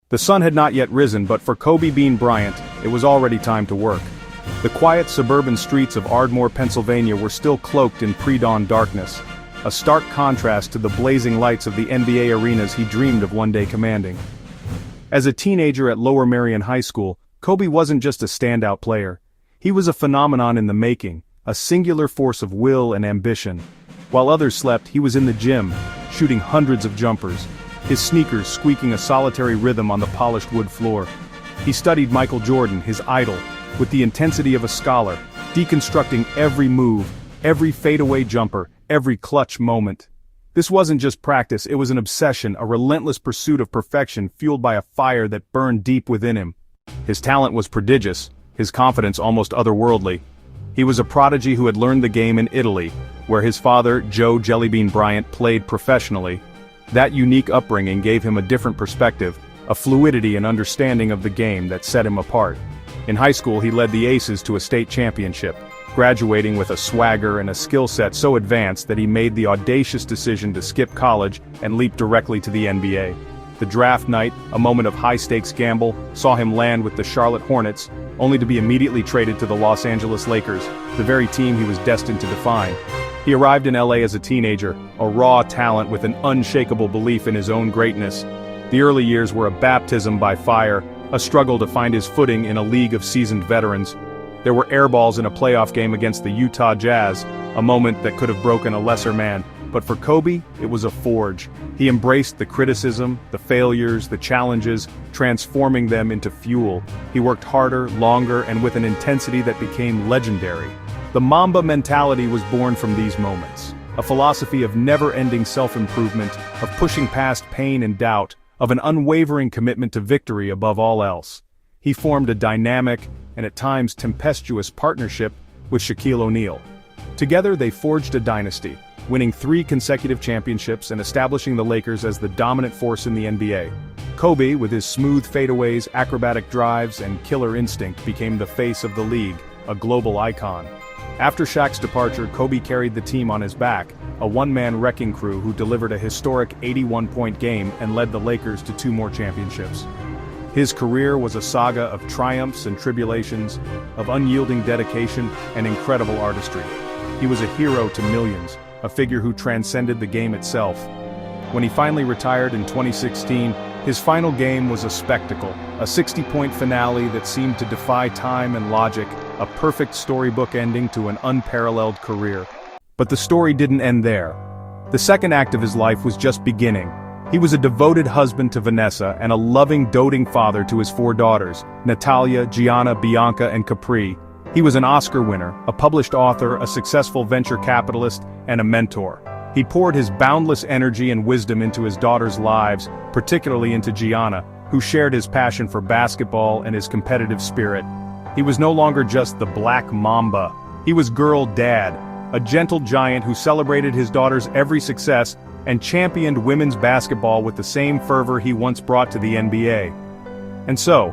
The sun had not yet risen, but for Kobe Bean Bryant, it was already time to work. The quiet suburban streets of Ardmore, Pennsylvania were still cloaked in pre-dawn darkness, a stark contrast to the blazing lights of the NBA arenas he dreamed of one day commanding. As a teenager at Lower Merion High School, Kobe wasn't just a standout player. He was a phenomenon in the making, a singular force of will and ambition. While others slept, he was in the gym, shooting hundreds of jumpers, his sneakers squeaking a solitary rhythm on the polished wood floor. He studied Michael Jordan, his idol, with the intensity of a scholar, deconstructing every move, every fadeaway jumper, every clutch moment. This wasn't just practice, it was an obsession, a relentless pursuit of perfection fueled by a fire that burned deep within him. His talent was prodigious, his confidence almost otherworldly. He was a prodigy who had learned the game in Italy, where his father, Joe Jellybean Bryant, played professionally. That unique upbringing gave him a different perspective, a fluidity and understanding of the game that set him apart. In high school, he led the Aces to a state championship, graduating with a swagger and a skill set so advanced that he made the audacious decision to skip college and leap directly to the NBA. The draft night, a moment of high-stakes gamble, saw him land with the Charlotte Hornets, only to be immediately traded to the Los Angeles Lakers, the very team he was destined to define. He arrived in LA as a teenager, a raw talent with an unshakable belief in his own greatness. The early years were a baptism by fire, a struggle to find his footing in a league of seasoned veterans. There were airballs in a playoff game against the Utah Jazz, a moment that could have broken a lesser man. But for Kobe, it was a forge. He embraced the criticism, the failures, the challenges, transforming them into fuel. He worked harder, longer, and with an intensity that became legendary. The Mamba mentality was born from these moments. A philosophy of never-ending self-improvement, of pushing past pain and doubt, of an unwavering commitment to victory above all else. He formed a dynamic, and at times tempestuous partnership with Shaquille O'Neal. Together they forged a dynasty, winning 3 consecutive championships and establishing the Lakers as the dominant force in the NBA. Kobe, with his smooth fadeaways, acrobatic drives, and killer instinct, became the face of the league, a global icon. After Shaq's departure, Kobe carried the team on his back, a one-man wrecking crew who delivered a historic 81-point game and led the Lakers to 2 more championships. His career was a saga of triumphs and tribulations, of unyielding dedication and incredible artistry. He was a hero to millions, a figure who transcended the game itself. When he finally retired in 2016, his final game was a spectacle, a 60-point finale that seemed to defy time and logic, a perfect storybook ending to an unparalleled career. But the story didn't end there. The second act of his life was just beginning. He was a devoted husband to Vanessa and a loving, doting father to his 4 daughters, Natalia, Gianna, Bianca, and Capri. He was an Oscar winner, a published author, a successful venture capitalist, and a mentor. He poured his boundless energy and wisdom into his daughters' lives, particularly into Gianna, who shared his passion for basketball and his competitive spirit. He was no longer just the Black Mamba. He was Girl Dad, a gentle giant who celebrated his daughter's every success and championed women's basketball with the same fervor he once brought to the NBA. And so,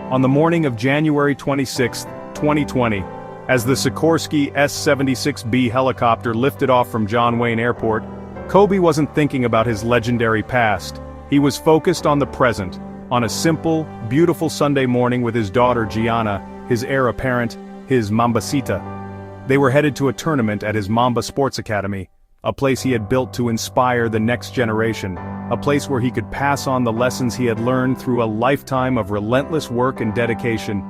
on the morning of January 26, 2020, as the Sikorsky S-76B helicopter lifted off from John Wayne Airport, Kobe wasn't thinking about his legendary past. He was focused on the present, on a simple, beautiful Sunday morning with his daughter Gianna, his heir apparent, his Mambacita. They were headed to a tournament at his Mamba Sports Academy, a place he had built to inspire the next generation, a place where he could pass on the lessons he had learned through a lifetime of relentless work and dedication.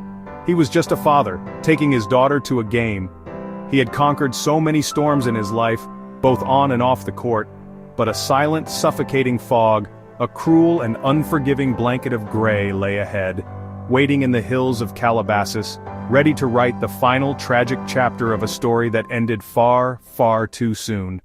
He was just a father, taking his daughter to a game. He had conquered so many storms in his life, both on and off the court, but a silent, suffocating fog, a cruel and unforgiving blanket of gray lay ahead, waiting in the hills of Calabasas, ready to write the final tragic chapter of a story that ended far, far too soon.